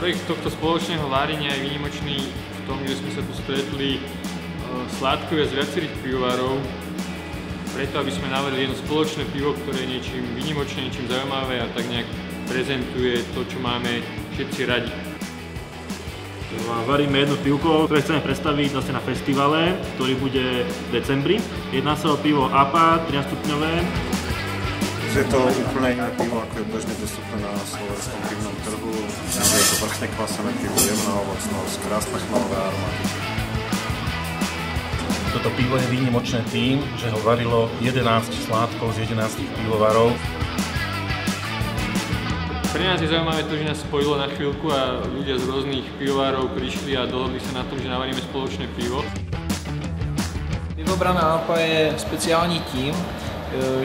Projekt tohto spoločného várenia je výnimočný v tom, že sme sa tu stretli sládkovia z viacerých pivovarov, preto aby sme navrhli jedno spoločné pivo, ktoré je niečím výnimočné, niečím zaujímavé a tak nejak prezentuje to, čo máme všetci radi. Varíme jedno pivko, ktoré chceme predstaviť vlastne na festivale, ktorý bude v decembri. Jedná sa o pivo APA, 13 stupňové. Je to úplne iné pivo, ako je bežne dostupné na slovenskom pivnom trhu. Je to vrchne kvasené pivo, jemná ovocnosť, krásne chmelové aromaty. Toto pivo je výnimočné tým, že ho varilo 11 sládkov z 11 pivovarov. Pre nás je zaujímavé to, že nás spojilo na chvíľku a ľudia z rôznych pivovarov prišli a dohodli sa na tom, že navaríme spoločné pivo. Pivobrana APA je speciální tím,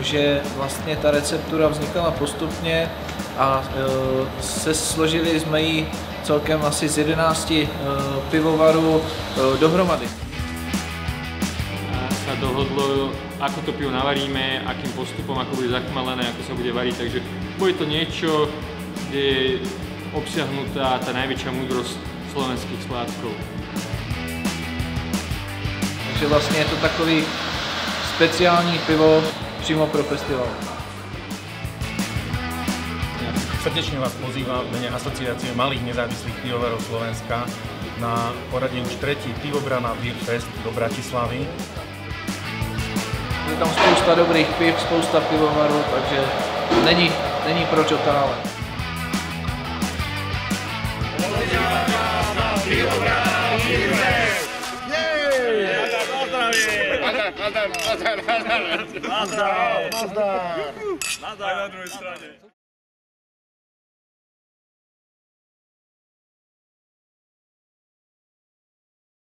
že vlastně ta receptura vznikala postupně a složili jsme ji celkem asi z 11 pivovarů dohromady. A sa dohodlo, ako to pivo navaríme, akým postupom, ako bude zachmelené, ako sa bude variť, takže bude to niečo, kde je obsiahnutá tá najväčšia múdrosť slovenských sládkov. Takže vlastně je to takový speciální pivo přímo pro festival. Srdečne vás pozývam v mene Asociácie malých nezávislých pivovarov Slovenska na poradie už 3. Pivobrana Beer Fest do Bratislavy. Je tam spousta dobrých piv, spousta pivovarů, takže není proč otálet. Nazdar. Na druhej strane.